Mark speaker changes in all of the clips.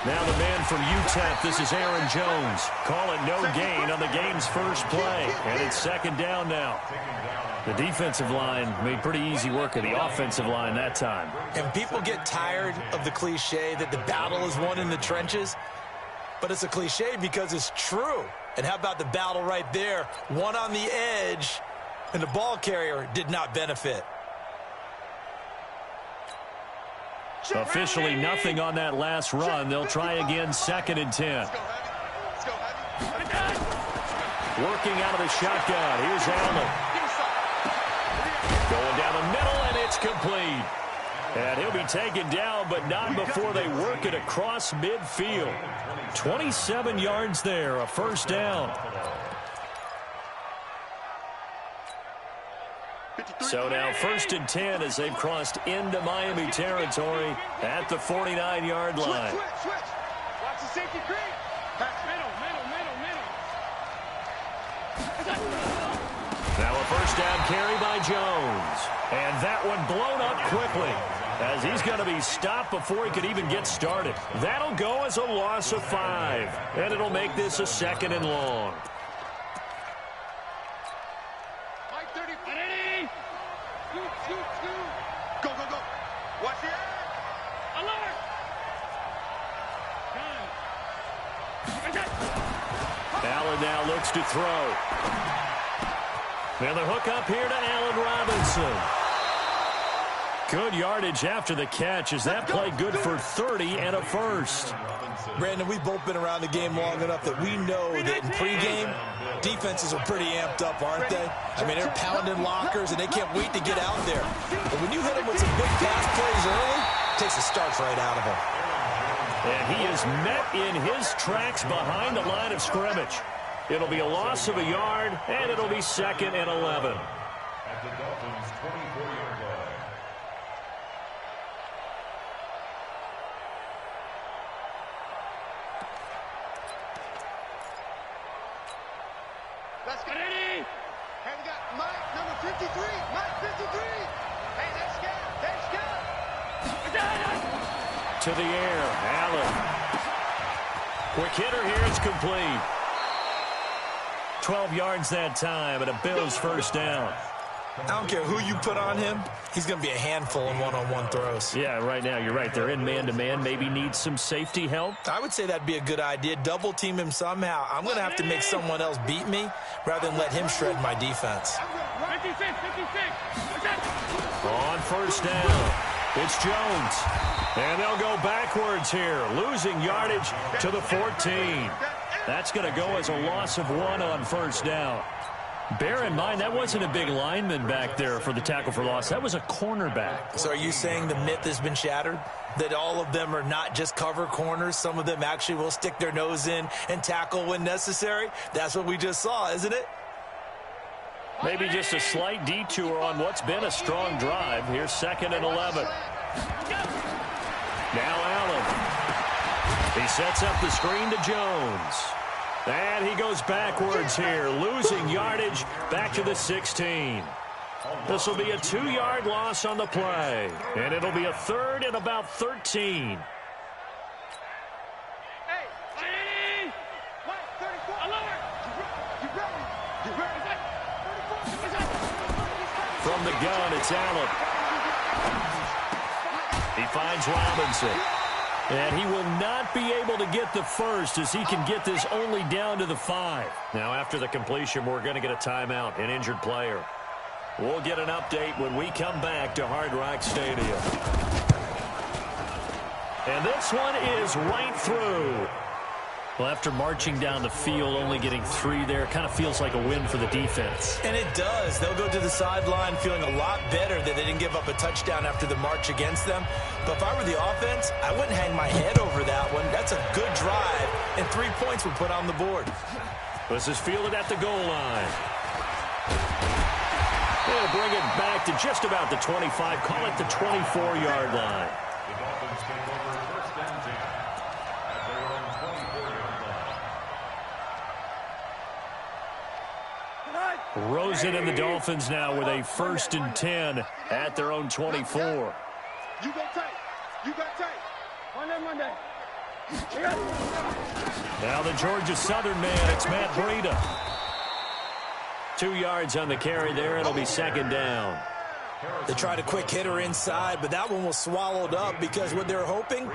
Speaker 1: Now the man from UTEP, this is Aaron Jones. Call it no gain on the game's first play. And it's second down now. The defensive line made pretty easy work of the offensive line that time.
Speaker 2: And people get tired of the cliche that the battle is won in the trenches. But it's a cliche because it's true. And how about the battle right there? One on the edge, and the ball carrier did not benefit.
Speaker 1: Officially nothing on that last run. They'll try again, 2nd and 10. Working out of the shotgun. Here's Allen. Going down the middle, and it's complete. And he'll be taken down, but not before they work it across midfield. 27 yards there, a first down. So now 1st and 10 as they've crossed into Miami territory at the 49-yard line.
Speaker 3: Switch. Watch the safety creep. Middle.
Speaker 1: Now a first down carry by Jones. And that one blown up quickly as he's going to be stopped before he could even get started. That'll go as a loss of 5. And it'll make this a 2nd and long.
Speaker 3: Go. Watch it. Alert.
Speaker 1: Allen now looks to throw. And the hook up here to Allen Robinson. Good yardage after the catch. Is that play good for 30 and a first?
Speaker 2: Brandon, we've both been around the game long enough that we know that in pregame, defenses are pretty amped up, aren't they? I mean, they're pounding lockers, and they can't wait to get out there. But when you hit them with some big pass plays early, it takes the starch right out of them.
Speaker 1: And he is met in his tracks behind the line of scrimmage. It'll be a loss of a yard, and it'll be 2nd and 11.
Speaker 4: At the Dolphins' 24-yard line.
Speaker 3: Let's get ready. Hey, we got Mike, number 53. Mike, 53. Hey, let's go.
Speaker 1: To the air, Allen. Quick hitter here, it's complete. 12 yards that time, and a Bills first down.
Speaker 2: I don't care who you put on him. He's going to be a handful in one-on-one throws.
Speaker 1: Yeah, right now, you're right. They're in man-to-man. Maybe need some safety help.
Speaker 2: I would say that'd be a good idea. Double team him somehow. I'm going to have to make someone else beat me rather than let him shred my defense.
Speaker 3: 56.
Speaker 1: On first down, it's Jones. And they'll go backwards here, losing yardage to the 14. That's going to go as a loss of 1 on first down. Bear in mind, that wasn't a big lineman back there for the tackle for loss. That was a cornerback.
Speaker 2: So are you saying the myth has been shattered? That all of them are not just cover corners? Some of them actually will stick their nose in and tackle when necessary? That's what we just saw, isn't it?
Speaker 1: Maybe just a slight detour on what's been a strong drive. Here's 2nd and 11. Now Allen. He sets up the screen to Jones. And he goes backwards here, losing yardage back to the 16. This will be a 2-yard loss on the play. And it'll be a 3rd and about 13. From the gun, it's Allen. He finds Robinson. And he will not be able to get the first as he can get this only down to the 5. Now, after the completion, we're going to get a timeout, an injured player. We'll get an update when we come back to Hard Rock Stadium. And this one is right through. Well, after marching down the field, only getting 3 there, kind of feels like a win for the defense.
Speaker 2: And it does. They'll go to the sideline feeling a lot better that they didn't give up a touchdown after the march against them. But if I were the offense, I wouldn't hang my head over that one. That's a good drive, and 3 points were put on the board.
Speaker 1: This is fielded at the goal line. They'll bring it back to just about the 25, call it the 24-yard line.
Speaker 4: The Dolphins take over 1st and 10 at their own 24-yard line.
Speaker 1: Rosen and the Dolphins now with a 1st and 10 at their own 24.
Speaker 3: You go tight. Monday.
Speaker 1: Now the Georgia Southern man, it's Matt Breida. 2 yards on the carry there. It'll be second down.
Speaker 2: They tried a quick hitter inside, but that one was swallowed up because what they're hoping,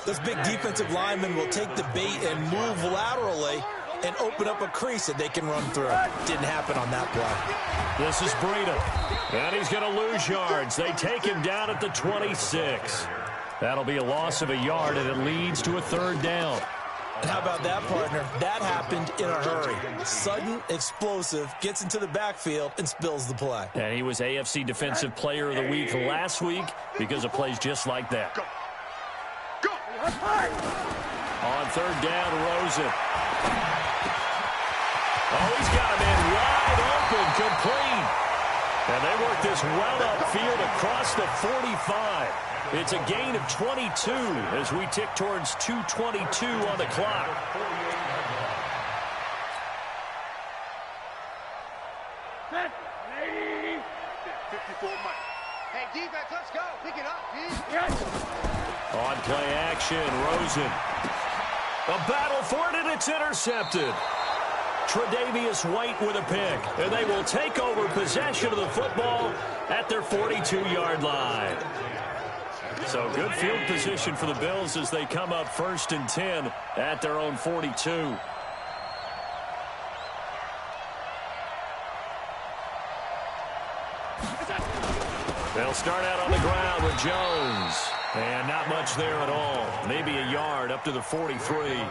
Speaker 2: those big defensive linemen will take the bait and move laterally and open up a crease that they can run through. Didn't happen on that play.
Speaker 1: This is Breida, and he's going to lose yards. They take him down at the 26. That'll be a loss of a yard, and it leads to a third down.
Speaker 2: And how about that, partner? That happened in a hurry. Sudden, explosive, gets into the backfield, and spills the play.
Speaker 1: And he was AFC Defensive Player of the Week last week because of plays just like that.
Speaker 3: Go.
Speaker 1: On third down, Rosen. Oh, he's got him in wide open, complete. And they work this well upfield across the 45. It's a gain of 22 as we tick towards 2:22 on the clock.
Speaker 3: Set. 54 Mike. Hey, defense, let's go. Pick it up, dude.
Speaker 1: On play action, Rosen. A battle for it, and it's intercepted. Tre'Davious White with a pick, and they will take over possession of the football at their 42-yard line. So good field position for the Bills as they come up 1st and 10 at their own 42. They'll start out on the ground with Jones. And not much there at all. Maybe a yard up to the 43.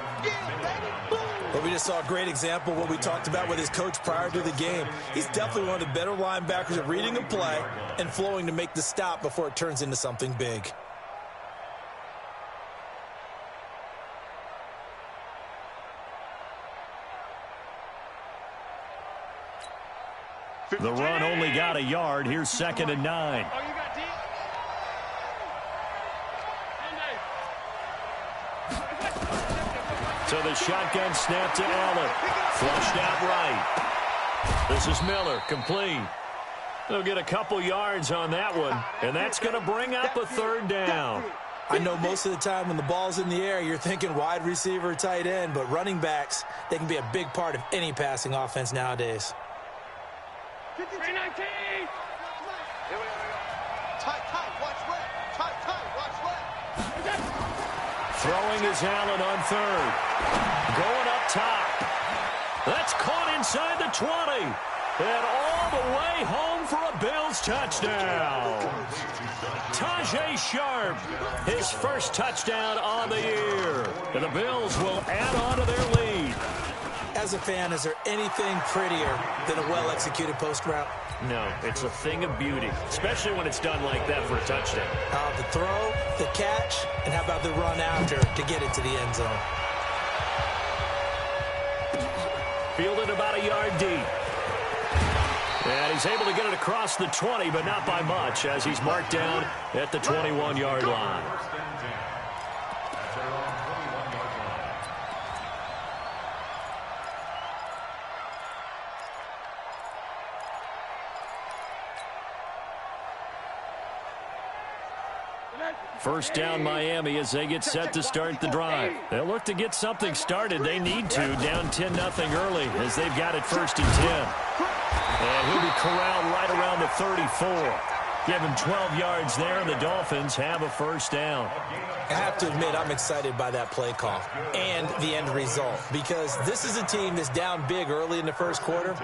Speaker 2: But we just saw a great example of what we talked about with his coach prior to the game. He's definitely one of the better linebackers at reading a play and flowing to make the stop before it turns into something big.
Speaker 1: The run only got a yard. Here's 2nd and 9. So the shotgun snap to Allen. Flushed out right. This is Miller, complete. They'll get a couple yards on that one, and that's going to bring up a third down.
Speaker 2: I know most of the time when the ball's in the air, you're thinking wide receiver, tight end, but running backs, they can be a big part of any passing offense nowadays.
Speaker 3: 19. Here we go. Tight, watch left. Tight, watch left.
Speaker 1: Throwing is Allen on third. Going up top. That's caught inside the 20. And all the way home for a Bills touchdown. Tajay Sharp, his first touchdown on the year. And the Bills will add on to their lead.
Speaker 2: As a fan, is there anything prettier than a well-executed post route?
Speaker 1: No, it's a thing of beauty, especially when it's done like that for a touchdown.
Speaker 2: The throw, the catch, and how about the run after to get into the end zone?
Speaker 1: Fielded about a yard deep. And he's able to get it across the 20, but not by much, as he's marked down at the 21-yard line. First down Miami as they get set to start the drive. They'll look to get something started. They need to, down 10-0 early as they've got it 1st and 10. And he'll be corralled right around the 34. Give him 12 yards there, and the Dolphins have a first down.
Speaker 2: I have to admit, I'm excited by that play call and the end result, because this is a team that's down big early in the first quarter,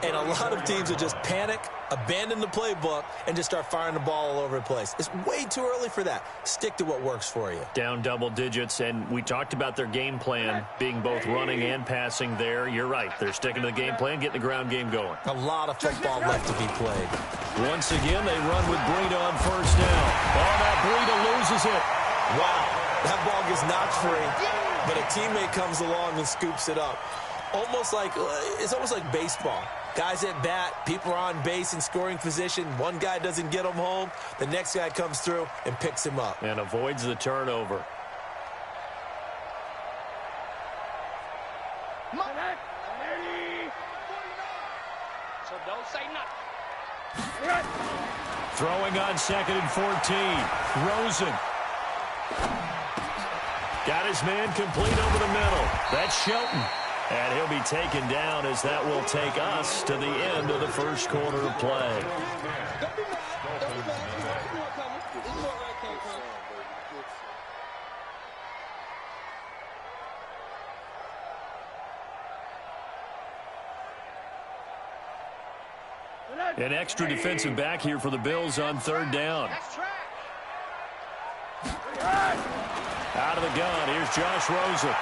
Speaker 2: and a lot of teams will just panic, abandon the playbook, and just start firing the ball all over the place. It's way too early for that. Stick to what works for you.
Speaker 1: Down double digits, and we talked about their game plan being both running and passing there. You're right. They're sticking to the game plan, getting the ground game going.
Speaker 2: A lot of football left to be played.
Speaker 1: Once again, they run with Breida on first down. Oh, now Breida loses it.
Speaker 2: Wow, that ball gets knocked free, but a teammate comes along and scoops it up. It's almost like baseball. Guys at bat, people are on base in scoring position. One guy doesn't get him home. The next guy comes through and picks him up.
Speaker 1: And avoids the turnover.
Speaker 3: So don't say nothing.
Speaker 1: Throwing on 2nd and 14. Rosen. Got his man complete over the middle. That's Shelton. And he'll be taken down as that will take us to the end of the first quarter of play. An extra defensive back here for the Bills on third down. Out of the gun, here's Josh Rosen.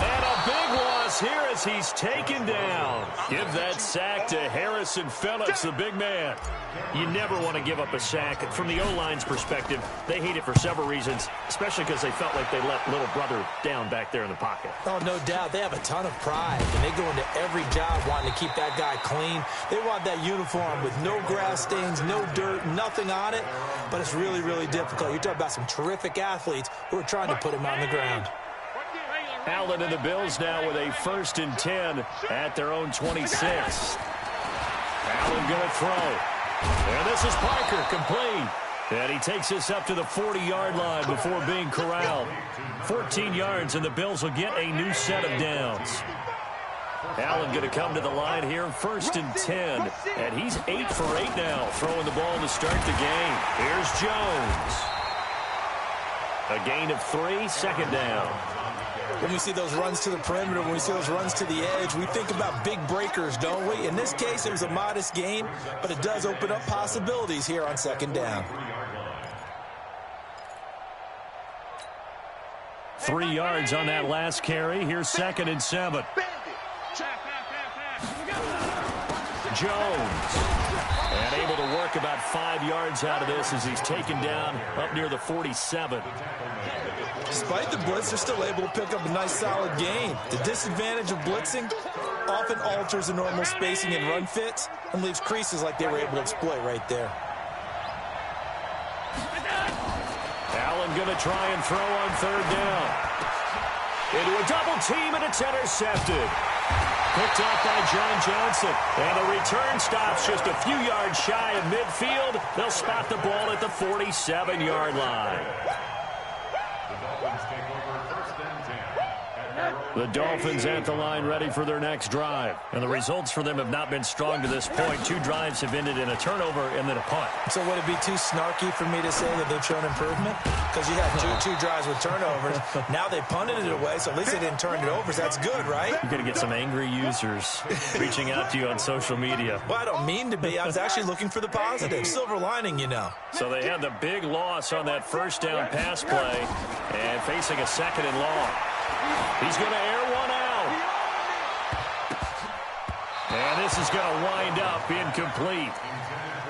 Speaker 1: And a big loss here as he's taken down. Give that sack to Harrison Phillips, the big man. You never want to give up a sack. From the O-line's perspective, they hate it for several reasons, especially because they felt like they let little brother down back there in the pocket.
Speaker 2: Oh, no doubt. They have a ton of pride, and they go into every job wanting to keep that guy clean. They want that uniform with no grass stains, no dirt, nothing on it, but it's really, really difficult. You're talking about some terrific athletes who are trying to put him on the ground.
Speaker 1: Allen and the Bills now with a 1st and 10 at their own 26. Allen going to throw. And this is Parker, complete. And he takes us up to the 40-yard line before being corralled. 14 yards, and the Bills will get a new set of downs. Allen going to come to the line here, 1st and 10. And he's 8 for 8 now, throwing the ball to start the game. Here's Jones. A gain of 3, 2nd down.
Speaker 2: When we see those runs to the perimeter, when we see those runs to the edge, we think about big breakers, don't we? In this case, it was a modest gain, but it does open up possibilities here on 2nd down.
Speaker 1: 3 yards on that last carry. Here's 2nd and 7. Jones. And able to work about 5 yards out of this as he's taken down up near the 47.
Speaker 2: Despite the blitz, they're still able to pick up a nice solid gain. The disadvantage of blitzing often alters the normal spacing and run fits and leaves creases like they were able to exploit right there.
Speaker 1: Allen going to try and throw on 3rd down. Into a double team, and it's intercepted. Picked up by John Johnson. And the return stops just a few yards shy of midfield. They'll spot the ball at the 47-yard line. The Dolphins at the line ready for their next drive. And the results for them have not been strong to this point. 2 drives have ended in a turnover and then a punt.
Speaker 2: So would it be too snarky for me to say that they've shown improvement? Because you had two drives with turnovers. Now they punted it away, so at least they didn't turn it over. So that's good, right?
Speaker 1: You're going to get some angry users reaching out to you on social media.
Speaker 2: Well, I don't mean to be. I was actually looking for the positive. Silver lining, you know.
Speaker 1: So they had the big loss on that 1st down pass play and facing a 2nd and long. He's going to air one out. And this is going to wind up incomplete.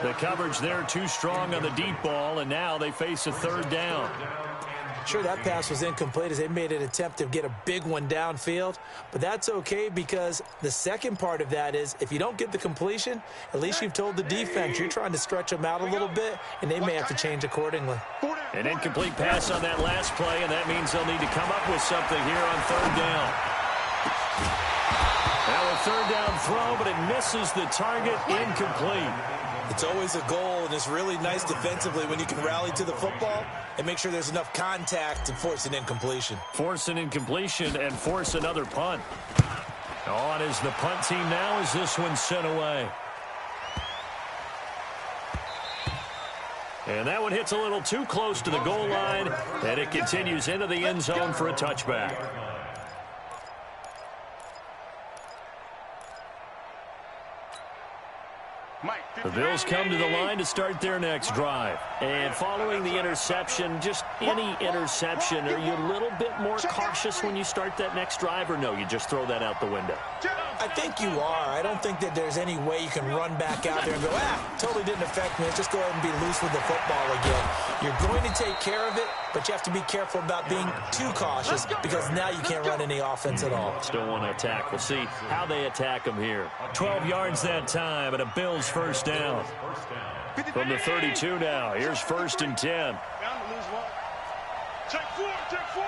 Speaker 1: The coverage there too strong on the deep ball, and now they face a 3rd down.
Speaker 2: Sure, that pass was incomplete as they made an attempt to get a big one downfield, but that's okay because the second part of that is if you don't get the completion, at least you've told the defense you're trying to stretch them out a little bit, and they may have to change accordingly.
Speaker 1: An incomplete pass on that last play, and that means they'll need to come up with something here on 3rd down. Now a 3rd down throw, but it misses the target, incomplete.
Speaker 2: It's always a goal, and it's really nice defensively when you can rally to the football and make sure there's enough contact to force an incompletion.
Speaker 1: Force an incompletion and force another punt. On is the punt team now as this one's sent away. And that one hits a little too close to the goal line, and it continues into the end zone for a touchback. The Bills come to the line to start their next drive. And following the interception, just any interception, are you a little bit more cautious when you start that next drive, or no, you just throw that out the window?
Speaker 2: I think you are. I don't think that there's any way you can run back out there and go, totally didn't affect me. Let's just go ahead and be loose with the football again. You're going to take care of it, but you have to be careful about being too cautious because now you can't run any offense at all.
Speaker 1: Still want to attack. We'll see how they attack them here. 12 yards that time and a Bills 1st down. From the 32 now, here's 1st and 10.
Speaker 3: Check 4, check 4.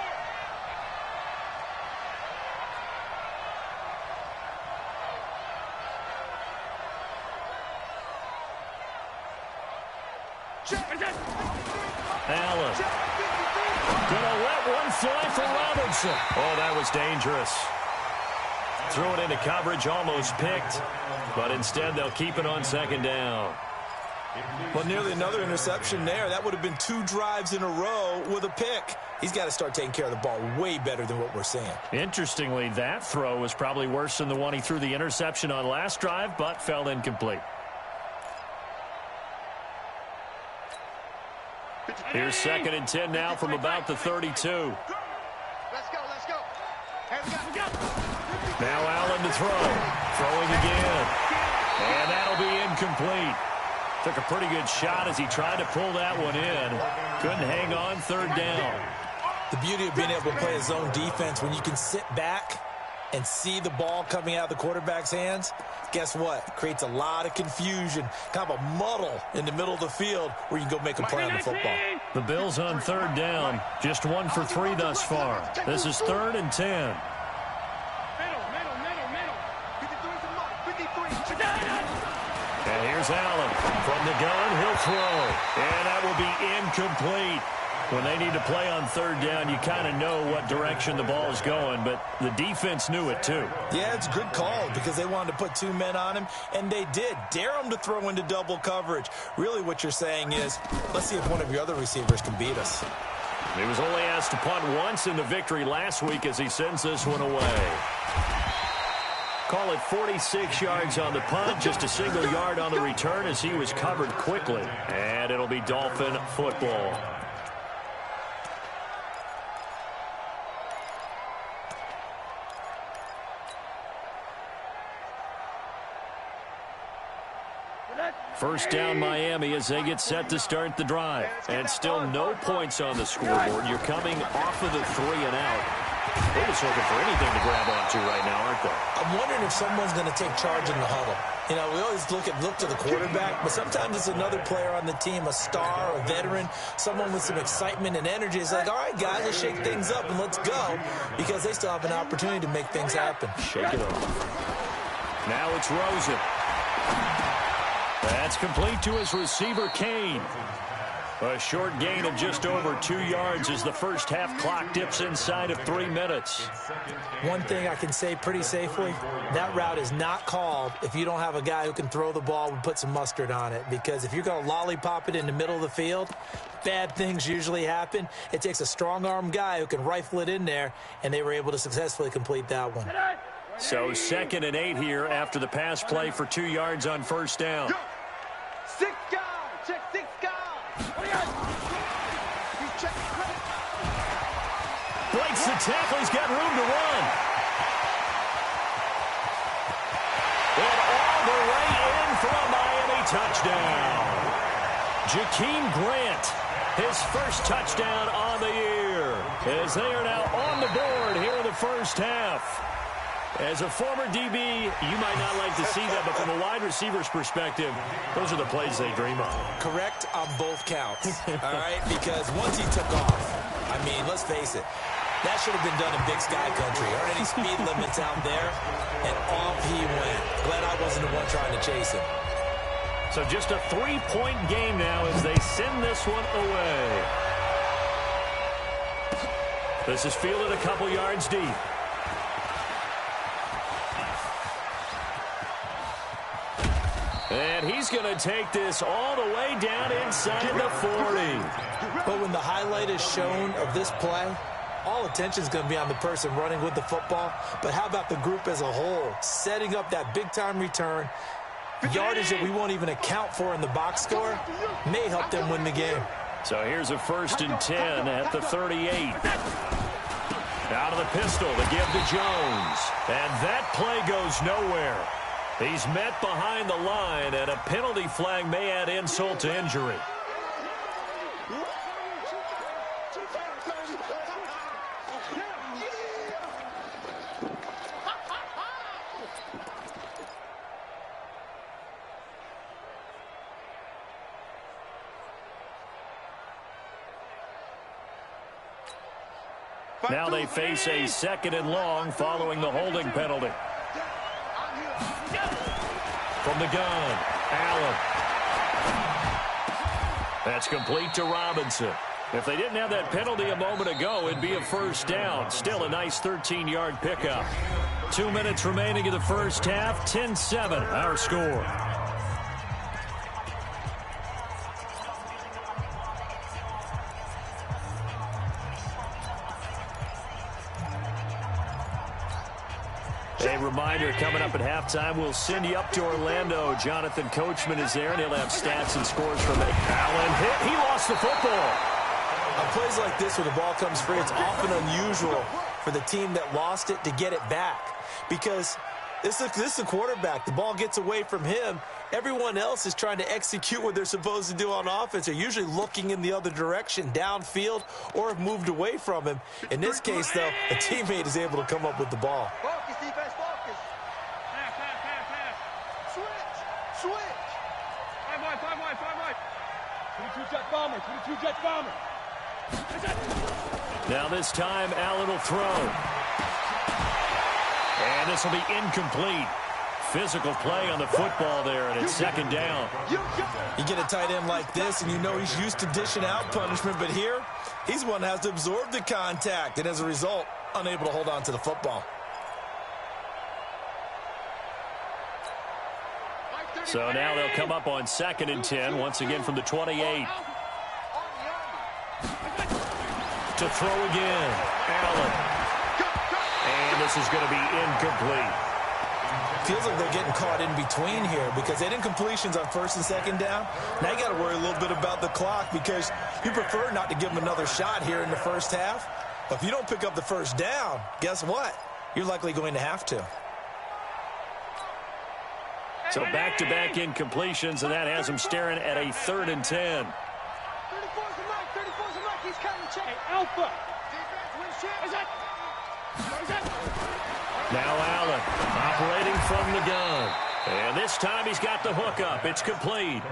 Speaker 1: Allen. Gonna let one fly for Robinson. Oh, that was dangerous. Threw it into coverage, almost picked, but instead they'll keep it on second down.
Speaker 2: Well, nearly another interception there. That would have been 2 drives in a row with a pick. He's got to start taking care of the ball way better than what we're seeing.
Speaker 1: Interestingly, that throw was probably worse than the one he threw the interception on last drive, but fell incomplete. Here's 2nd and 10 now from about the 32.
Speaker 3: Let's go, let's go.
Speaker 1: Now Allen to throw. Throwing again. And that'll be incomplete. Took a pretty good shot as he tried to pull that one in. Couldn't hang on, 3rd down.
Speaker 2: The beauty of being able to play a zone defense when you can sit back and see the ball coming out of the quarterback's hands, guess what? It creates a lot of confusion, kind of a muddle in the middle of the field where you can go make a play on the football.
Speaker 1: The Bills on 3rd down. Just 1 for 3 thus far. This is 3rd and 10. And here's Allen. From the gun, he'll throw. And that will be incomplete. When they need to play on 3rd down, you kind of know what direction the ball is going, but the defense knew it too.
Speaker 2: Yeah, it's a good call because they wanted to put 2 men on him, and they did. Dare him to throw into double coverage. Really what you're saying is, let's see if one of your other receivers can beat us.
Speaker 1: He was only asked to punt once in the victory last week as he sends this one away. Call it 46 yards on the punt, just a single yard on the return as he was covered quickly. And it'll be Dolphin football. First down Miami as they get set to start the drive. And still no points on the scoreboard. You're coming off of the 3 and out. They're just looking for anything to grab onto right now, aren't they?
Speaker 2: I'm wondering if someone's going to take charge in the huddle. You know, we always look to the quarterback, but sometimes it's another player on the team, a star, a veteran, someone with some excitement and energy. It's like, all right, guys, let's shake things up and let's go, because they still have an opportunity to make things happen.
Speaker 1: Shake it off. Now it's Rosen. That's complete to his receiver, Kane. A short gain of just over 2 yards as the first half clock dips inside of 3 minutes.
Speaker 2: One thing I can say pretty safely, that route is not called if you don't have a guy who can throw the ball and put some mustard on it. Because if you're going to lollipop it in the middle of the field, bad things usually happen. It takes a strong-arm guy who can rifle it in there, and they were able to successfully complete that one.
Speaker 1: So 2nd and 8 here after the pass play for 2 yards on first down.
Speaker 3: 6 guys, check 6 guys.
Speaker 1: Breaks the tackle. He's got room to run. And all the way in for a Miami touchdown. Jakeem Grant, his first touchdown on the year, as they are now on the board here in the first half. As a former DB, you might not like to see that, but from a wide receiver's perspective, those are the plays they dream of.
Speaker 2: Correct on both counts, all right? Because once he took off, I mean, let's face it, that should have been done in Big Sky Country. Aren't any speed limits out there? And off he went. Glad I wasn't the one trying to chase him.
Speaker 1: So just a 3-point game now as they send this one away. This is fielded a couple yards deep. And he's going to take this all the way down inside the 40.
Speaker 2: But when the highlight is shown of this play, all attention is going to be on the person running with the football. But how about the group as a whole? Setting up that big-time return, yardage that we won't even account for in the box score, may help them win the game.
Speaker 1: So here's a 1st and 10 at the 38. Out of the pistol to give to Jones. And that play goes nowhere. He's met behind the line, and a penalty flag may add insult to injury. Now they face a 2nd and long following the holding penalty. From the gun, Allen. That's complete to Robinson. If they didn't have that penalty a moment ago, it'd be a first down. Still a nice 13-yard pickup. 2 minutes remaining in the first half. 10-7, our score. A reminder, coming up at halftime, we'll send you up to Orlando. Jonathan Coachman is there, and he'll have stats and scores from it. Allen hit. He lost the football.
Speaker 2: On plays like this where the ball comes free, it's often unusual for the team that lost it to get it back. Because this is the quarterback. The ball gets away from him. Everyone else is trying to execute what they're supposed to do on offense. They're usually looking in the other direction, downfield, or have moved away from him. In this case, though, a teammate is able to come up with the ball.
Speaker 3: Focus, defense, focus. Pass. Switch. 22 jet bomber. 22 jet bomber.
Speaker 1: Now this time, Allen will throw. And this will be incomplete. Physical play on the football there, and it's second down.
Speaker 2: You get a tight end like this, and you know he's used to dishing out punishment, but here, he's one that has to absorb the contact, and as a result, unable to hold on to the football.
Speaker 1: So now they'll come up on 2nd and 10, once again from the 28. To throw again, Allen. And this is going to be incomplete.
Speaker 2: Feels like they're getting caught in between here because they didn't completions on 1st and 2nd down. Now you got to worry a little bit about the clock because you prefer not to give them another shot here in the first half. But if you don't pick up the first down, guess what? You're likely going to have to.
Speaker 1: So back-to-back incompletions, and that has them staring at a 3rd and 10.
Speaker 3: 34's the mic. 34's the mic. He's counting check. Hey, Alpha. Defense wins chip.
Speaker 1: Now Allen operating from the gun. And this time he's got the hook up. It's complete.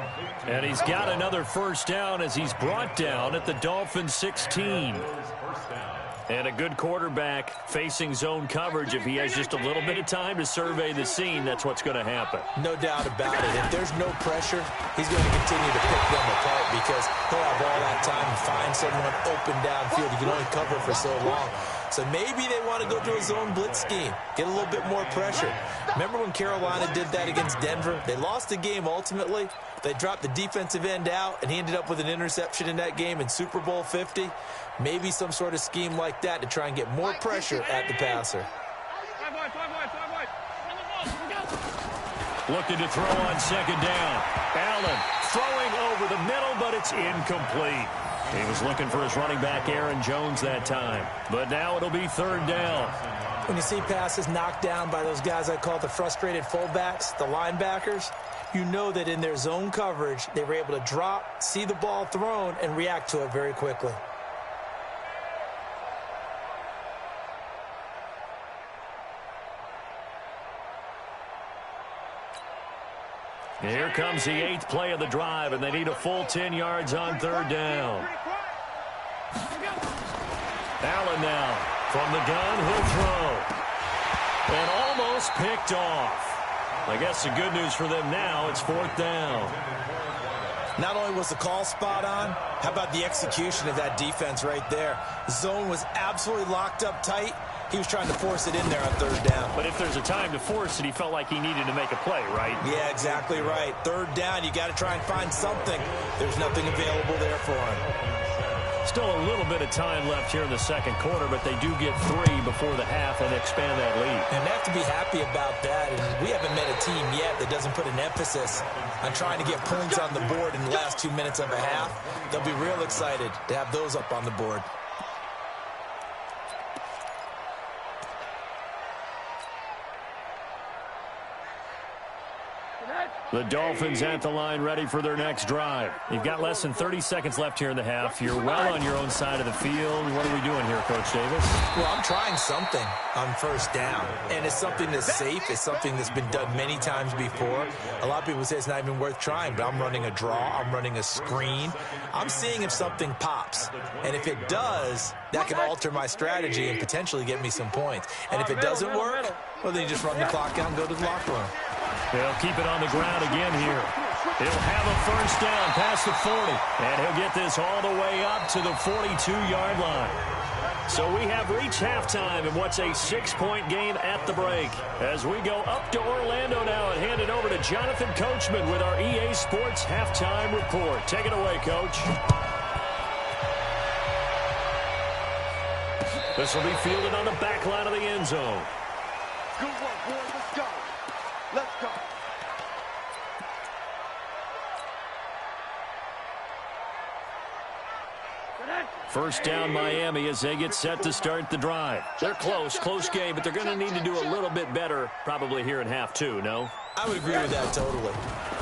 Speaker 1: And he's got another first down as he's brought down at the Dolphins 16. And a good quarterback facing zone coverage. If he has just a little bit of time to survey the scene, that's what's going to happen.
Speaker 2: No doubt about it. If there's no pressure, he's going to continue to pick them apart because he'll have all that time to find someone open downfield. He can only cover for so long. So maybe they want to go to a zone blitz scheme, get a little bit more pressure. Remember when Carolina did that against Denver? They lost the game ultimately. They dropped the defensive end out, and he ended up with an interception in that game in Super Bowl 50. Maybe some sort of scheme like that to try and get more pressure at the passer.
Speaker 1: Looking to throw on 2nd down. Allen throwing over the middle, but it's incomplete. He was looking for his running back, Aaron Jones, that time. But now it'll be 3rd down.
Speaker 2: When you see passes knocked down by those guys I call the frustrated fullbacks, the linebackers, you know that in their zone coverage, they were able to drop, see the ball thrown, and react to it very quickly.
Speaker 1: Here comes the 8th play of the drive, and they need a full 10 yards on 3rd down. Allen now from the gun, he'll throw. And almost picked off. I guess the good news for them now, it's 4th down.
Speaker 2: Not only was the call spot on, how about the execution of that defense right there? The zone was absolutely locked up tight. He was trying to force it in there on 3rd down.
Speaker 1: But if there's a time to force it, he felt like he needed to make a play, right?
Speaker 2: Yeah, exactly right. 3rd down, you got to try and find something. There's nothing available there for him.
Speaker 1: Still a little bit of time left here in the 2nd quarter, but they do get 3 before the half and expand that lead.
Speaker 2: And they have to be happy about that. And we haven't met a team yet that doesn't put an emphasis on trying to get points on the board in the last 2 minutes of a half. They'll be real excited to have those up on the board.
Speaker 1: The Dolphins at the line ready for their next drive. You've got less than 30 seconds left here in the half. You're well on your own side of the field. What are we doing here, Coach Davis?
Speaker 2: Well, I'm trying something on 1st down, and it's something that's safe. It's something that's been done many times before. A lot of people say it's not even worth trying, but I'm running a draw. I'm running a screen. I'm seeing if something pops, and if it does, that can alter my strategy and potentially get me some points. And if it doesn't work, well, then you just run the clock out and go to the locker room.
Speaker 1: They'll keep it on the ground again here. He'll have a first down past the 40. And he'll get this all the way up to the 42-yard line. So we have reached halftime in what's a 6-point game at the break. As we go up to Orlando now and hand it over to Jonathan Coachman with our EA Sports Halftime Report. Take it away, Coach. This will be fielded on the back line of the end zone.
Speaker 3: Good work, boys. Let's go. Let's go.
Speaker 1: First down, Miami, as they get set to start the drive. They're close game, but they're going to need to do a little bit better probably here in half two, no?
Speaker 2: I would agree with that totally.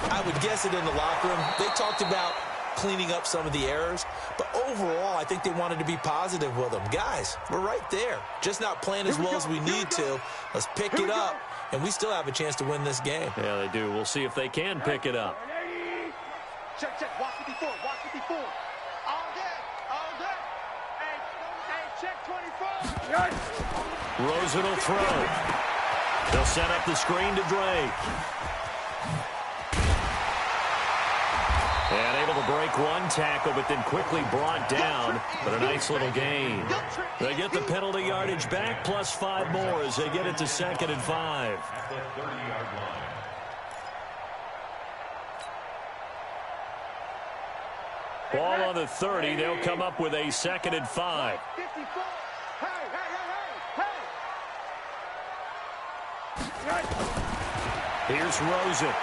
Speaker 2: I would guess it in the locker room. They talked about cleaning up some of the errors, but overall, I think they wanted to be positive with them. Guys, we're right there. Just not playing as well as we need to. Let's pick it up, and we still have a chance to win this game.
Speaker 1: Yeah, they do. We'll see if they can pick it up.
Speaker 3: Check. Watch 54. Watch 54. All day. Hey, check 24.
Speaker 1: Rosen will throw. They'll set up the screen to Drake. And able to break one tackle, but then quickly brought down. But a nice little gain. They get the penalty yardage back, plus 5 more as they get it to 2nd and 5.
Speaker 4: At the 30-yard line.
Speaker 1: Ball on the 30. They'll come up with a 2nd and 5.
Speaker 3: 54. Hey.
Speaker 1: Here's Rosen.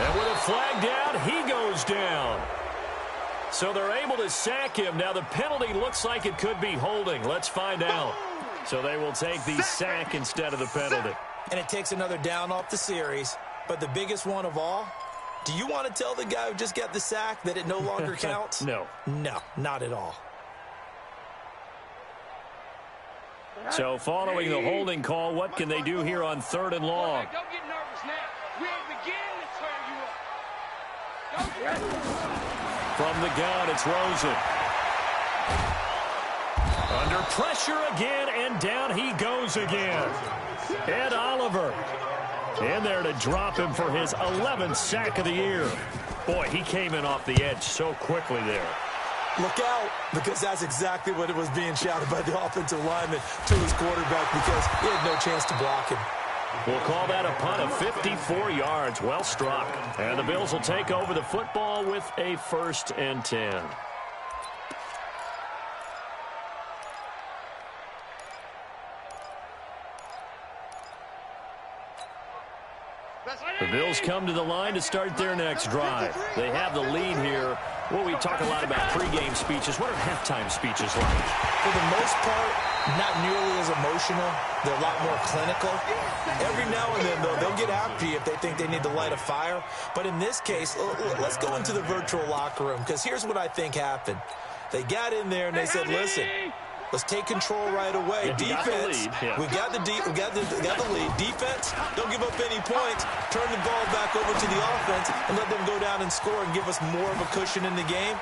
Speaker 1: And with a flag down, he goes down. So they're able to sack him. Now the penalty looks like it could be holding. Let's find out. So they will take the sack instead of the penalty.
Speaker 2: And it takes another down off the series. But the biggest one of all, do you want to tell the guy who just got the sack that it no longer counts?
Speaker 1: No.
Speaker 2: No, not at all.
Speaker 1: So following the holding call, what can they do here on 3rd and long?
Speaker 3: Don't get nervous now. We ain't beginning to turn you up.
Speaker 1: From the gun, it's Rosen. Under pressure again, and down he goes again. Ed Oliver in there to drop him for his 11th sack of the year. Boy, he came in off the edge so quickly there.
Speaker 2: Look out, because that's exactly what it was being shouted by the offensive lineman to his quarterback, because he had no chance to block him.
Speaker 1: We'll call that a punt of 54 yards. Well struck. And the Bills will take over the football with a 1st and 10. The Bills come to the line to start their next drive. They have the lead here. Well, we talk a lot about pregame speeches. What are halftime speeches like?
Speaker 2: For the most part, not nearly as emotional. They're a lot more clinical. Every now and then, though, they'll get after you if they think they need to light a fire. But in this case, let's go into the virtual locker room, because here's what I think happened. They got in there and they said, listen, let's take control right away. Defense, we got the lead. Defense, don't give up any points. Turn the ball back over to the offense and let them go down and score and give us more of a cushion in the game.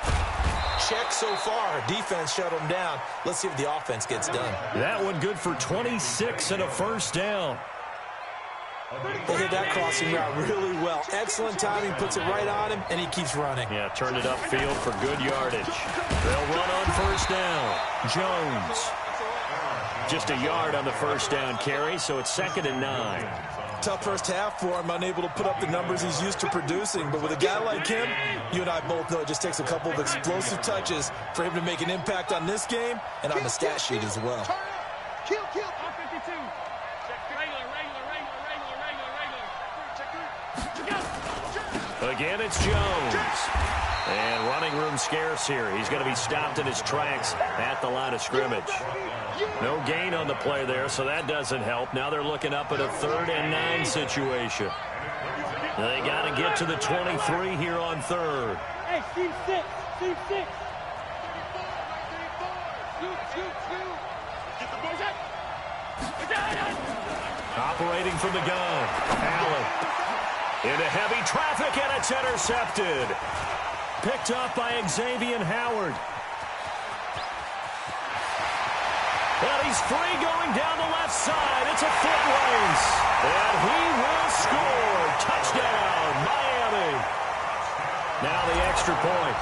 Speaker 2: Check so far. Defense shut them down. Let's see if the offense gets done.
Speaker 1: That one good for 26 and a 1st down.
Speaker 2: They hit that crossing route really well. Excellent timing, puts it right on him, and he keeps running.
Speaker 1: Yeah, turned it upfield for good yardage. They'll run on 1st down. Jones. Just a yard on the 1st down carry, so it's 2nd and 9.
Speaker 2: Tough first half for him, unable to put up the numbers he's used to producing. But with a guy like him, you and I both know it just takes a couple of explosive touches for him to make an impact on this game and on the stat sheet as well.
Speaker 3: Kill.
Speaker 5: 52.
Speaker 1: Again, it's Jones. And running room scarce here. He's going to be stopped in his tracks at the line of scrimmage. No gain on the play there, so that doesn't help. Now they're looking up at a 3rd and 9 situation. They got to get to the 23 here on 3rd.
Speaker 5: Hey, Steve 6. Steve 6.
Speaker 1: Operating from the gun. Allen. Into heavy traffic, and it's intercepted. Picked up by Xavier Howard. And He's free going down the left side. It's a foot race. And he will score. Touchdown, Miami. Now the extra point.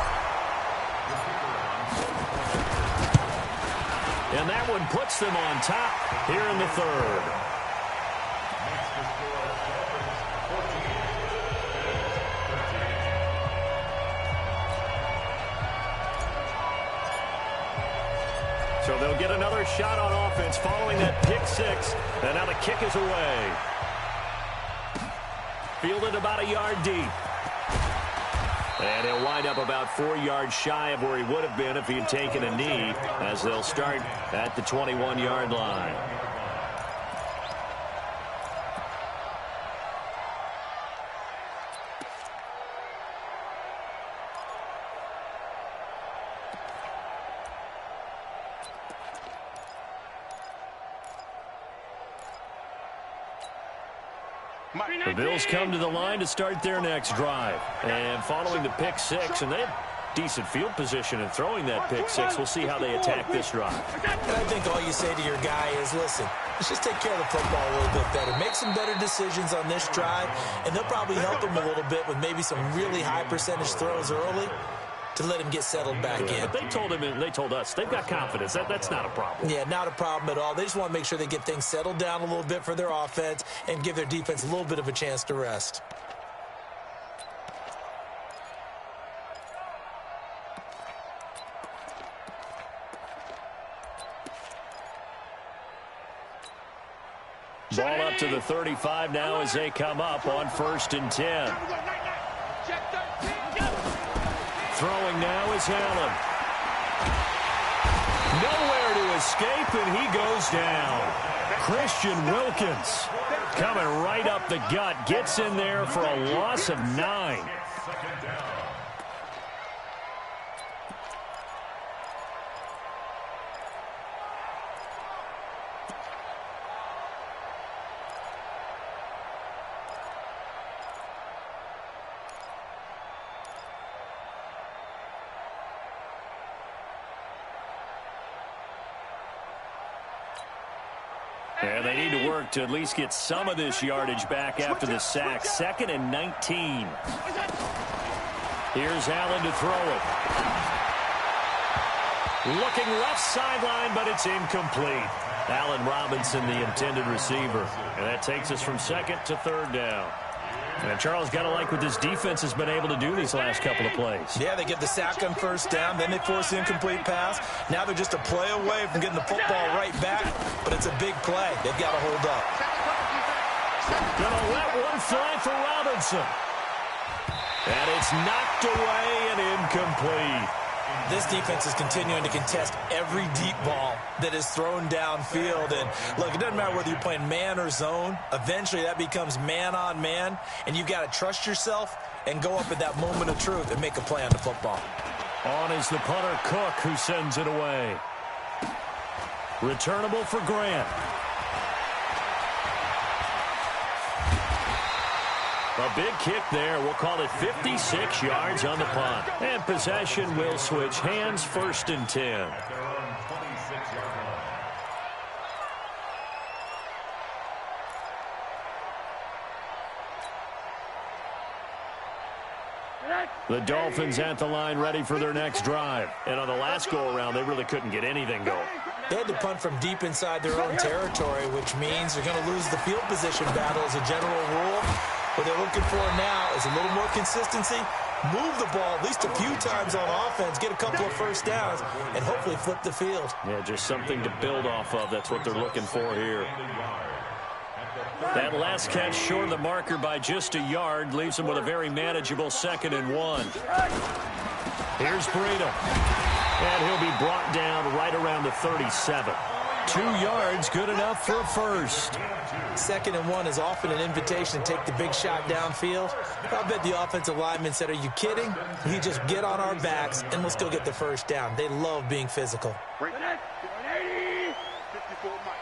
Speaker 1: And that one puts them on top here in the third. So they'll get another shot on offense following that pick six. And now the kick is away. Fielded about a yard deep. And he'll wind up about 4 yards shy of where he would have been if he had taken a knee, as they'll start at the 21-yard line. The Bills come to the line to start their next drive. And following the pick six, and they have decent field position in throwing that pick six. We'll see how they attack this drive.
Speaker 2: And I think all you say to your guy is, listen, let's just take care of the football a little bit better. Make some better decisions on this drive, and they'll probably help him a little bit with maybe some really high percentage throws early to let him get settled back in.
Speaker 1: But they told him, and they told us, they've got confidence. That's not a problem.
Speaker 2: Yeah, not a problem at all. They just want to make sure they get things settled down a little bit for their offense and give their defense a little bit of a chance to rest.
Speaker 1: Ball up to the 35 now as they come up on 1st and 10. Throwing now is Allen. Nowhere to escape, and he goes down. Christian Wilkins coming right up the gut. Gets in there for a loss of 9. And they need to work to at least get some of this yardage back after the sack. 2nd and 19. Here's Allen to throw it. Looking left sideline, but it's incomplete. Allen Robinson, the intended receiver. And that takes us from 2nd to 3rd down. And Charles, got to like what this defense has been able to do these last couple of plays.
Speaker 2: Yeah, they get the sack on 1st down, then they force the incomplete pass. Now they're just a play away from getting the football right back, but it's a big play. They've got to hold up.
Speaker 1: Gonna let one fly for Robinson. And it's knocked away and incomplete.
Speaker 2: This defense is continuing to contest every deep ball that is thrown downfield. And, look, it doesn't matter whether you're playing man or zone. Eventually, that becomes man-on-man, and you've got to trust yourself and go up at that moment of truth and make a play on the football.
Speaker 1: On is the punter, Cook, who sends it away. Returnable for Grant. A big kick there. We'll call it 56 yards on the punt. And possession will switch hands. 1st and 10. The Dolphins at the line ready for their next drive. And on the last go-around, they really couldn't get anything going.
Speaker 2: They had to punt from deep inside their own territory, which means they're going to lose the field position battle as a general rule. What they're looking for now is a little more consistency, move the ball at least a few times on offense, get a couple of 1st downs, and hopefully flip the field.
Speaker 1: Yeah, just something to build off of. That's what they're looking for here. That last catch short of the marker by just a yard leaves him with a very manageable 2nd and 1. Here's Breida. And he'll be brought down right around the 37. 2 yards, good enough for a 1st.
Speaker 2: 2nd and 1 is often an invitation to take the big shot downfield. I bet the offensive lineman said, are you kidding? We just get on our backs and let's go get the 1st down. They love being physical.
Speaker 3: 54 Mike.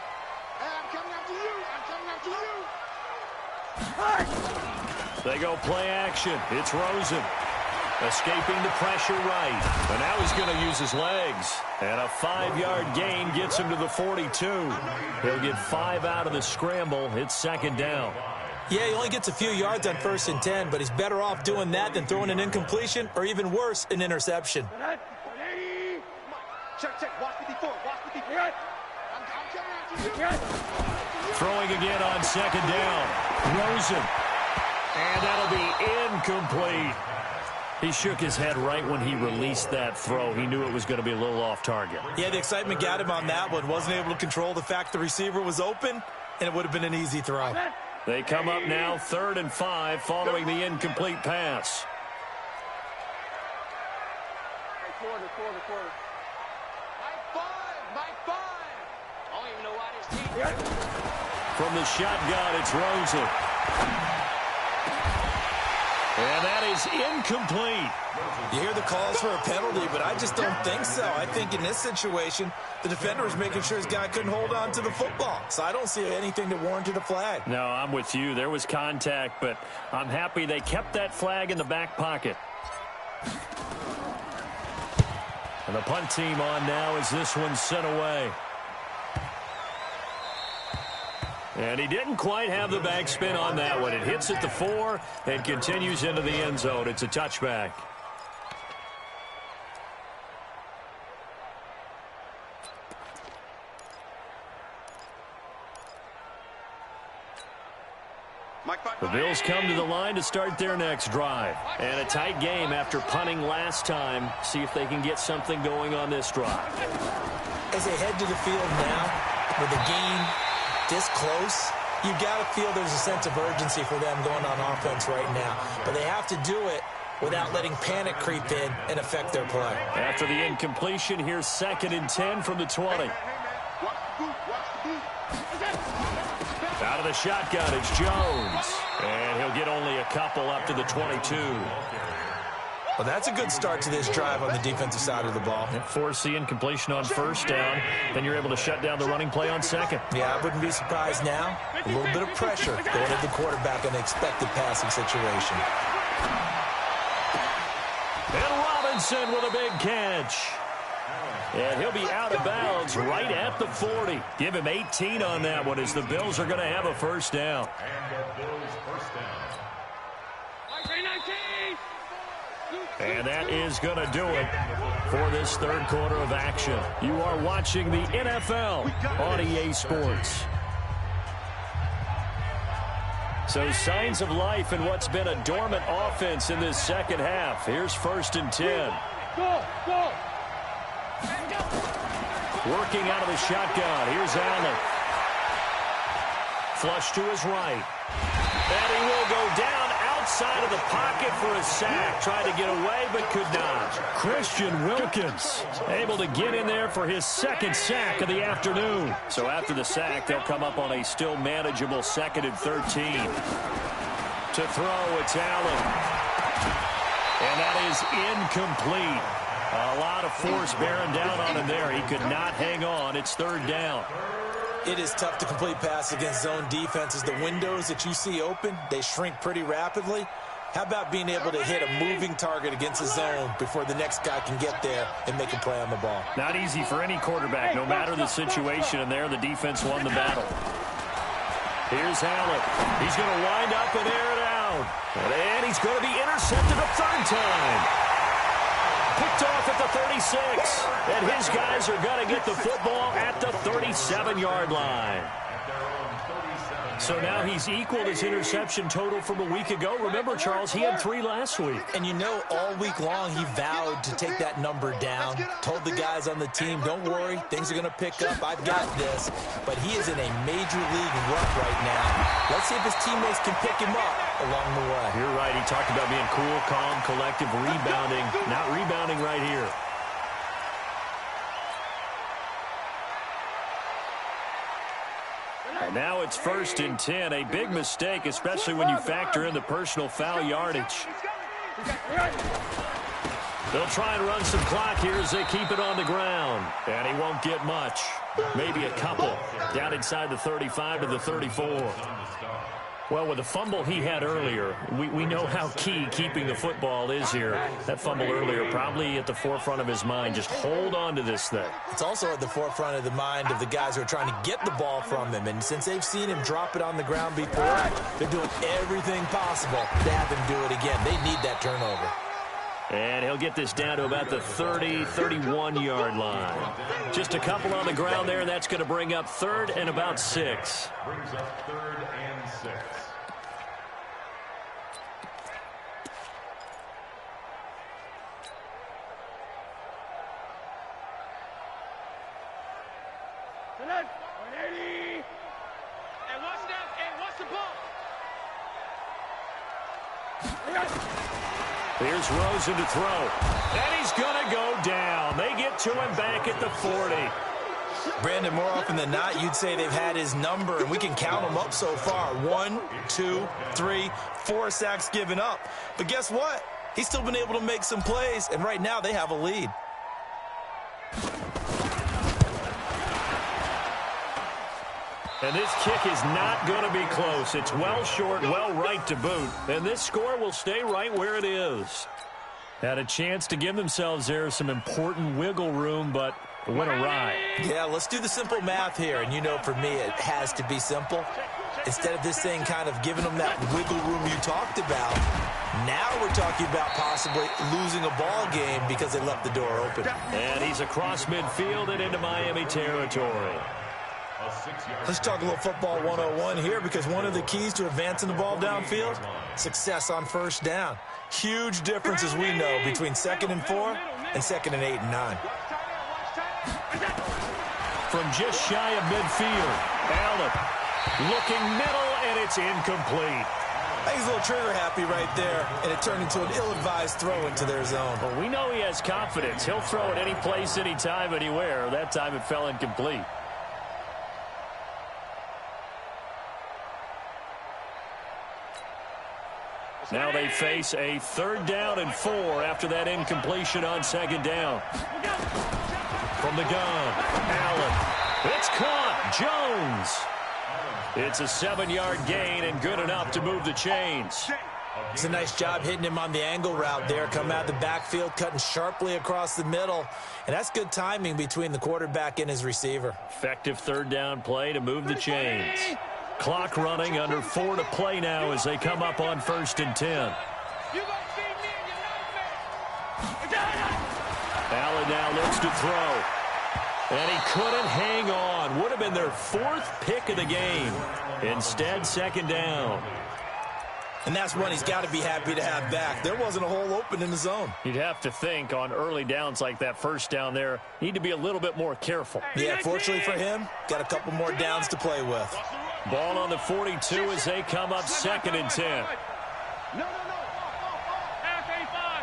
Speaker 3: Hey, I'm coming after you. I'm coming after you.
Speaker 1: They go play action. It's Rosen. Escaping the pressure right. And now he's going to use his legs. And a 5-yard gain gets him to the 42. He'll get 5 out of the scramble. It's second down.
Speaker 2: Yeah, he only gets a few yards on 1st and 10, but he's better off doing that than throwing an incompletion or even worse, an interception.
Speaker 3: Check. Watch 54. Watch 54. I'm coming after you.
Speaker 1: Throwing again on second down. Rosen. And that'll be incomplete. He shook his head right when he released that throw. He knew it was going to be a little off target.
Speaker 2: Yeah, the excitement got him on that one. Wasn't able to control the fact the receiver was open, and it would have been an easy throw.
Speaker 1: They come up now 3rd and 5 following the incomplete pass.
Speaker 3: Quarter. Mike 5. I don't even know why this team.
Speaker 1: From the shotgun, it's Rosen. And that is incomplete.
Speaker 2: You hear the calls for a penalty, but I just don't think so. I think in this situation, the defender was making sure his guy couldn't hold on to the football. So I don't see anything that warranted a flag.
Speaker 1: No, I'm with you. There was contact, but I'm happy they kept that flag in the back pocket. And the punt team on now as this one's sent away. And he didn't quite have the backspin on that one. It hits at the 4 and continues into the end zone. It's a touchback. The Bills come to the line to start their next drive. And a tight game after punting last time. See if they can get something going on this drive.
Speaker 2: As they head to the field now, with the game this close, you've got to feel there's a sense of urgency for them going on offense right now. But they have to do it without letting panic creep in and affect their play.
Speaker 1: After the incompletion, here's 2nd and 10 from the 20. Out of the shotgun, it's Jones. And he'll get only a couple up to the 22.
Speaker 2: Well, that's a good start to this drive on the defensive side of the ball.
Speaker 1: Force the incompletion on 1st down. Then you're able to shut down the running play on 2nd.
Speaker 2: Yeah, I wouldn't be surprised now. A little bit of pressure going at the quarterback in the expected passing situation.
Speaker 1: And Robinson with a big catch. And he'll be out of bounds right at the 40. Give him 18 on that one as the Bills are going to have a 1st down. And that is going to do it for this 3rd quarter of action. You are watching the NFL on EA Sports. So signs of life in what's been a dormant offense in this 2nd half. Here's 1st and 10.
Speaker 5: Go.
Speaker 1: Working out of the shotgun. Here's Allen. Flush to his right. And he will go down outside of the pocket for a sack. Tried to get away, but could not. Christian Wilkins able to get in there for his 2nd sack of the afternoon. So after the sack, they'll come up on a still manageable 2nd and 13. To throw, it's Allen. And that is incomplete. A lot of force bearing down on him there. He could not hang on. It's 3rd down.
Speaker 2: It is tough to complete pass against zone defenses. The windows that you see open, they shrink pretty rapidly. How about being able to hit a moving target against a zone before the next guy can get there and make a play on the ball?
Speaker 1: Not easy for any quarterback, no matter the situation, and there the defense won the battle. Here's Allen. He's going to wind up and air it out. And he's going to be intercepted a 3rd time. Picked off at the 36. And his guys are going to get the football at the 37-yard line. So now he's equaled his interception total from a week ago. Remember, Charles, he had 3 last week.
Speaker 2: And you know, all week long he vowed to take that number down. Told the guys on the team, don't worry, things are going to pick up. I've got this. But he is in a major league rut right now. Let's see if his teammates can pick him up along the way.
Speaker 1: You're right. He talked about being cool, calm, collective, rebounding. Not rebounding right here. And now it's 1st and 10. A big mistake, especially when you factor in the personal foul yardage. They'll try and run some clock here as they keep it on the ground. And he won't get much. Maybe a couple. Down inside the 35 to the 34. Well, with the fumble he had earlier, we know how key keeping the football is here. That fumble earlier probably at the forefront of his mind. Just hold on to this thing.
Speaker 2: It's also at the forefront of the mind of the guys who are trying to get the ball from him. And since they've seen him drop it on the ground before, they're doing everything possible to have him do it again. They need that turnover.
Speaker 1: And he'll get this down to about the 30, 31-yard line. Just a couple on the ground there, and that's going to bring up 3rd and about 6.
Speaker 4: Brings up 3rd and 6.
Speaker 3: And what's the ball?
Speaker 1: Here's Rosen to throw. And he's going to go down. They get to him back at the 40.
Speaker 2: Brandon, more often than not, you'd say they've had his number, and we can count them up so far. 1, 2, 3, 4 sacks given up. But guess what? He's still been able to make some plays, and right now they have a lead.
Speaker 1: And this kick is not going to be close. It's well short, well right to boot. And this score will stay right where it is. Had a chance to give themselves there some important wiggle room, but went awry.
Speaker 2: Yeah, let's do the simple math here. And you know, for me, it has to be simple. Instead of this thing kind of giving them that wiggle room you talked about, now we're talking about possibly losing a ball game because they left the door open.
Speaker 1: And he's across midfield and into Miami territory.
Speaker 2: Let's talk a little football 101 here, because one of the keys to advancing the ball downfield, success on first down. Huge difference, as we know, between 2nd and 4 and 2nd and 8 and 9.
Speaker 1: From just shy of midfield, Allen looking middle, and it's incomplete.
Speaker 2: I think he's a little trigger happy right there, and it turned into an ill-advised throw into their zone.
Speaker 1: Well, we know he has confidence. He'll throw it any place, anytime, anywhere. That time it fell incomplete. Now they face a 3rd down and 4 after that incompletion on 2nd down. From the gun, Allen. It's caught. Jones. It's a 7-yard gain and good enough to move the chains.
Speaker 2: It's a nice job hitting him on the angle route there. Come out of the backfield, cutting sharply across the middle. And that's good timing between the quarterback and his receiver.
Speaker 1: Effective 3rd down play to move the chains. Clock running, under 4 to play now as they come up on 1st and 10. Allen now looks to throw. And he couldn't hang on. Would have been their 4th pick of the game. Instead, 2nd down.
Speaker 2: And that's one he's got to be happy to have back. There wasn't a hole open in the zone.
Speaker 1: You'd have to think on early downs like that, 1st down there, need to be a little bit more careful.
Speaker 2: Yeah, fortunately for him, got a couple more downs to play with.
Speaker 1: Ball on the 42 as they come up 2nd and 10.
Speaker 3: No. Half 85.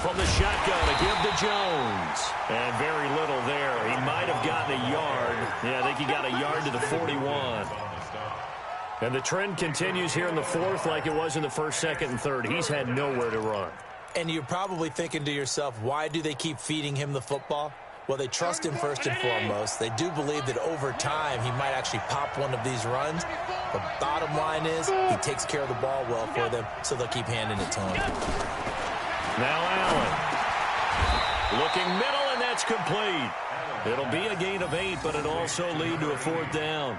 Speaker 1: From the shotgun to give to Jones. And very little there. He might have gotten a yard. Yeah, I think he got a yard to the 41. And the trend continues here in the 4th like it was in the 1st, 2nd, and 3rd. He's had nowhere to run.
Speaker 2: And you're probably thinking to yourself, why do they keep feeding him the football? Well, they trust him first and foremost. They do believe that over time he might actually pop one of these runs. But bottom line is he takes care of the ball well for them, so they'll keep handing it to him.
Speaker 1: Now Allen. Looking middle, and that's complete. It'll be a gain of 8, but it'll also lead to a 4th down.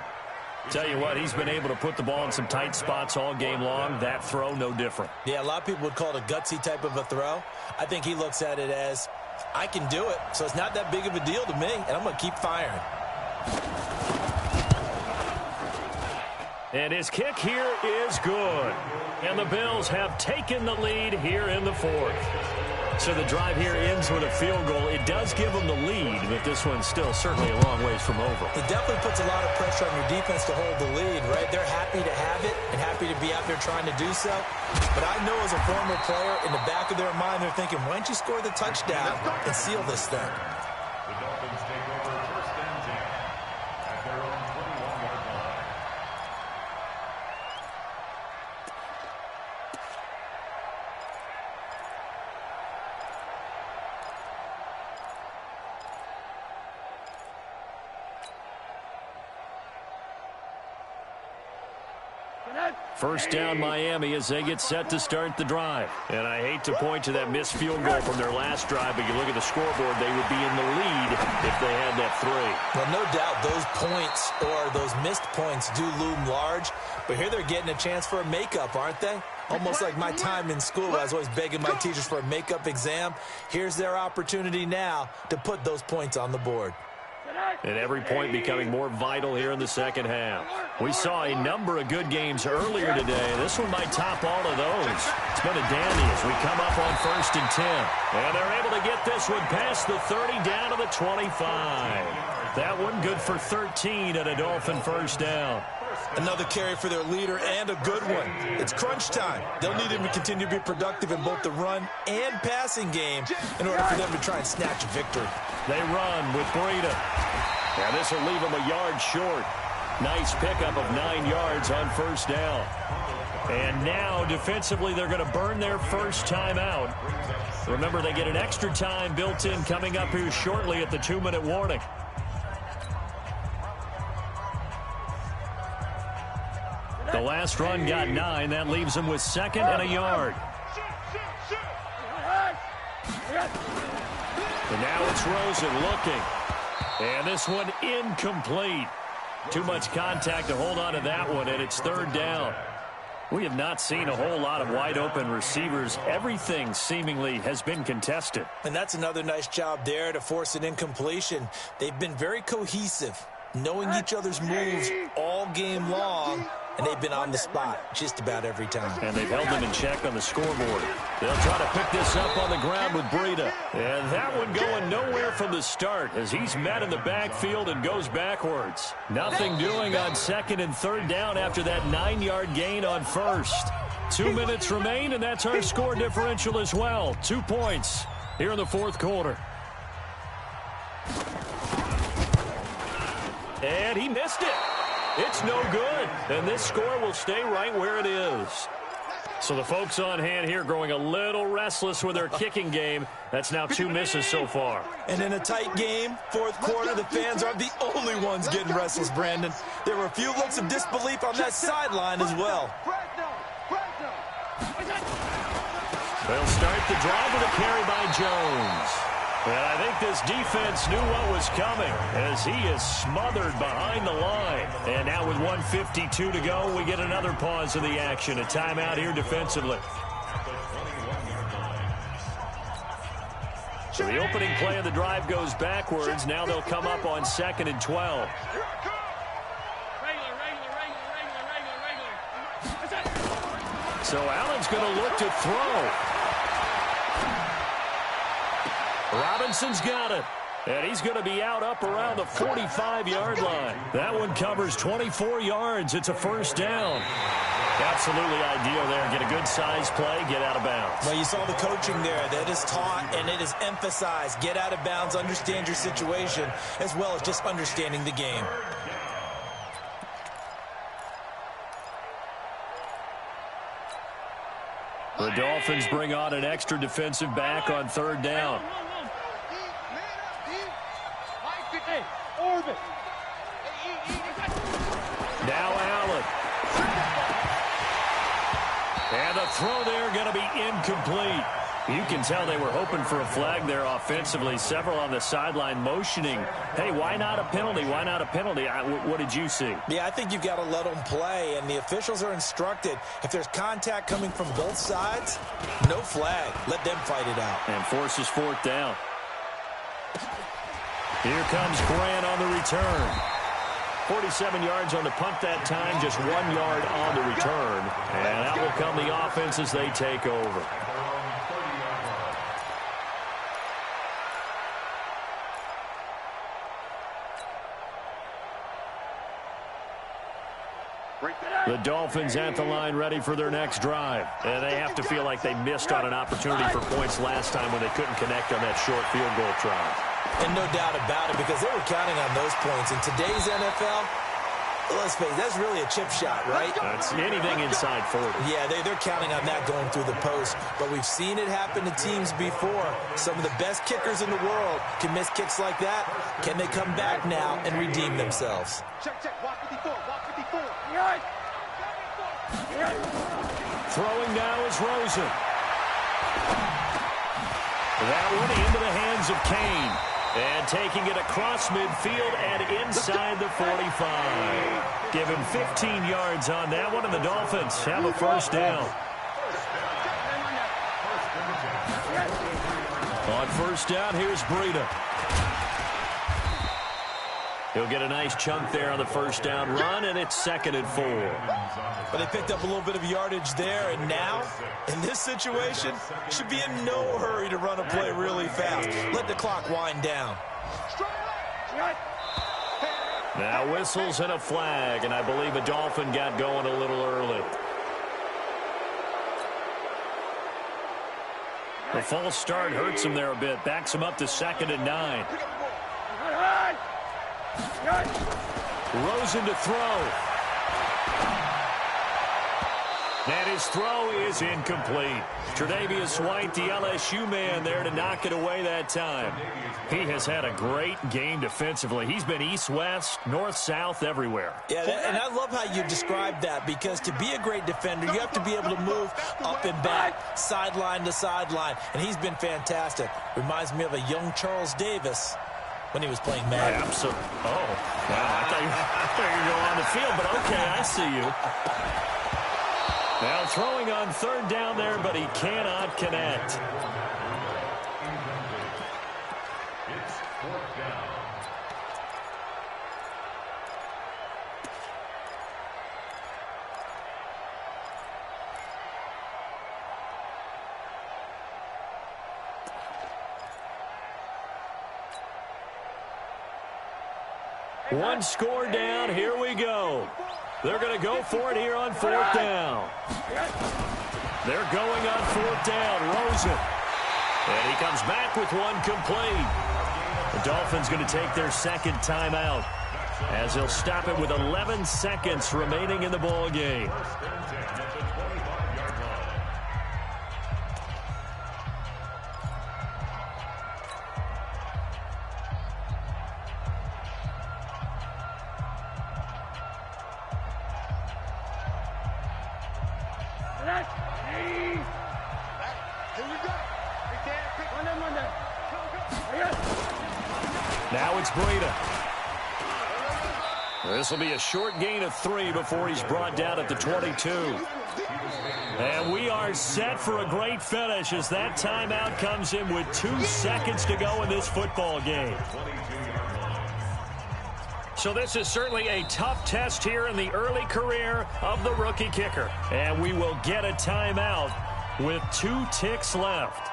Speaker 1: Tell you what, he's been able to put the ball in some tight spots all game long. That throw, no different.
Speaker 2: Yeah, a lot of people would call it a gutsy type of a throw. I think he looks at it as, I can do it, so it's not that big of a deal to me, and I'm going to keep firing.
Speaker 1: And his kick here is good. And the Bills have taken the lead here in the 4th. So the drive here ends with a field goal. It does give them the lead, but this one's still certainly a long ways from over.
Speaker 2: It definitely puts a lot of pressure on your defense to hold the lead, right? They're happy to have it and happy to be out there trying to do so. But I know as a former player, in the back of their mind, they're thinking, why don't you score the touchdown and seal this thing?
Speaker 4: The Dolphins take over 1st and 10 at their own 21-yard line.
Speaker 1: First down Miami as they get set to start the drive. And I hate to point to that missed field goal from their last drive, but you look at the scoreboard, they would be in the lead if they had that 3.
Speaker 2: Well, no doubt those points or those missed points do loom large, but here they're getting a chance for a makeup, aren't they? Almost like my time in school, I was always begging my teachers for a makeup exam. Here's their opportunity now to put those points on the board.
Speaker 1: And every point becoming more vital here in the second half. We saw a number of good games earlier today. This one might top all of those. It's been a dandy as we come up on 1st and 10. And they're able to get this one past the 30 down to the 25. That one good for 13 and a Dolphin first down.
Speaker 2: Another carry for their leader and a good one. It's crunch time. They'll need him to continue to be productive in both the run and passing game in order for them to try and snatch a victory.
Speaker 1: They run with Breida. And this will leave them a yard short. Nice pickup of 9 yards on first down. And now defensively they're going to burn their first time out. Remember, they get an extra time built in coming up here shortly at the 2-minute warning. The last run got 9. That leaves them with 2nd and a yard. And now it's Rosen looking. And this one incomplete. Too much contact to hold on to that one, and it's 3rd down. We have not seen a whole lot of wide-open receivers. Everything seemingly has been contested.
Speaker 2: And that's another nice job there to force an incompletion. They've been very cohesive, knowing each other's moves all game long, and they've been on the spot just about every time.
Speaker 1: And they've held them in check on the scoreboard. They'll try to pick this up on the ground with Breida. And that one going nowhere from the start as he's met in the backfield and goes backwards. Nothing doing on 2nd and 3rd down after that 9-yard gain on 1st. 2 minutes remain, and that's our score differential as well. 2 points here in the 4th quarter. And he missed it. It's no good, and this score will stay right where it is. So the folks on hand here growing a little restless with their kicking game. That's now 2 misses so far.
Speaker 2: And in a tight game, 4th quarter, the fans aren't the only ones getting restless, Brandon. There were a few looks of disbelief on that sideline as well.
Speaker 1: They'll start the drive with a carry by Jones. And I think this defense knew what was coming as he is smothered behind the line. And now with 1:52 to go, we get another pause in the action. A timeout here defensively. So the opening play of the drive goes backwards. Now they'll come up on 2nd and 12. So Allen's going to look to throw. Robinson's got it. And he's going to be out up around the 45-yard line. That one covers 24 yards. It's a first down. Absolutely ideal there. Get a good size play, get out of bounds.
Speaker 2: Well, you saw the coaching there. That is taught and it is emphasized. Get out of bounds, understand your situation, as well as just understanding the game.
Speaker 1: The Dolphins bring on an extra defensive back on 3rd down. Now Allen. And the throw there going to be incomplete. You can tell they were hoping for a flag there offensively. Several on the sideline motioning, hey, why not a penalty? Why not a penalty? What did you see?
Speaker 2: Yeah, I think you've got to let them play, and the officials are instructed. If there's contact coming from both sides, no flag. Let them fight it out.
Speaker 1: And forces 4th down. Here comes Grant on the return. 47 yards on the punt that time, just 1 yard on the return. And out will come the offense as they take over. The Dolphins at the line ready for their next drive. And they have to feel like they missed on an opportunity for points last time when they couldn't connect on that short field goal try.
Speaker 2: And no doubt about it, because they were counting on those points. In today's NFL, let's face it, that's really a chip shot, right?
Speaker 1: That's anything inside 40.
Speaker 2: Yeah, they're counting on that going through the post. But we've seen it happen to teams before. Some of the best kickers in the world can miss kicks like that. Can they come back now and redeem themselves?
Speaker 3: Check, check. Walk 54. Walk 54.
Speaker 1: Throwing now is Rosen. That one into the hands of Kane. And taking it across midfield and inside the 45. Give him 15 yards on that one, and the Dolphins have a first down. On first down, here's Breida. He'll get a nice chunk there on the first down run, and it's 2nd and 4.
Speaker 2: But they picked up a little bit of yardage there, and now, in this situation, should be in no hurry to run a play really fast. Let the clock wind down.
Speaker 1: Now whistles and a flag, and I believe a Dolphin got going a little early. The false start hurts him there a bit, backs him up to 2nd and 9. Rosen to throw. And his throw is incomplete. Tre'Davious White, the LSU man, there to knock it away that time. He has had a great game defensively. He's been east-west, north-south, everywhere.
Speaker 2: Yeah, and I love how you described that, because to be a great defender, you have to be able to move up and back, sideline to sideline, and he's been fantastic. Reminds me of a young Charles Davis when he was playing Madden.
Speaker 1: Absolutely. Oh, wow, I thought you were going on the field, but okay, I see you. Now throwing on 3rd down there, but he cannot connect.
Speaker 4: It's 4th down.
Speaker 1: One score down. Here we go. They're going to go for it here on 4th down. They're going on 4th down. Rosen. And he comes back with one complete. The Dolphins going to take their 2nd timeout, as they'll stop it with 11 seconds remaining in the ball game. Now it's Breida. This will be a short gain of 3 before he's brought down at the 22. And we are set for a great finish as that timeout comes in with 2 seconds to go in this football game. So this is certainly a tough test here in the early career of the rookie kicker. And we will get a timeout with 2 ticks left.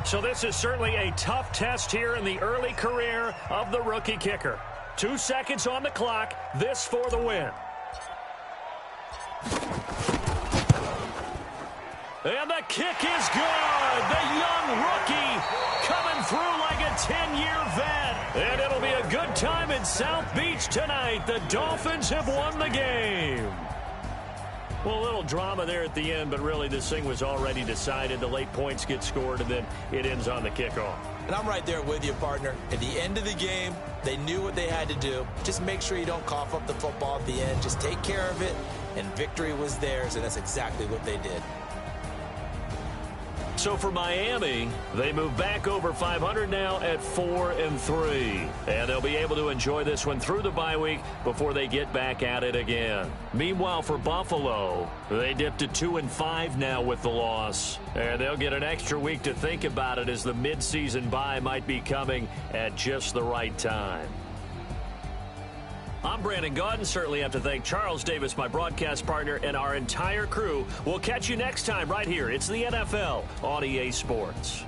Speaker 1: So this is certainly a tough test here in the early career of the rookie kicker. 2 seconds on the clock. This for the win. And the kick is good. The young rookie coming through like a 10-year vet. And it'll be a good time in South Beach tonight. The Dolphins have won the game. Well, a little drama there at the end, but really this thing was already decided. The late points get scored, and then it ends on the kickoff.
Speaker 2: And I'm right there with you, partner. At the end of the game, they knew what they had to do. Just make sure you don't cough up the football at the end. Just take care of it, and victory was theirs, and that's exactly what they did.
Speaker 1: So for Miami, they move back over 500 now at 4-3. And they'll be able to enjoy this one through the bye week before they get back at it again. Meanwhile, for Buffalo, they dipped to 2-5 now with the loss. And they'll get an extra week to think about it, as the midseason bye might be coming at just the right time. I'm Brandon Gaudin. Certainly have to thank Charles Davis, my broadcast partner, and our entire crew. We'll catch you next time right here. It's the NFL on EA Sports.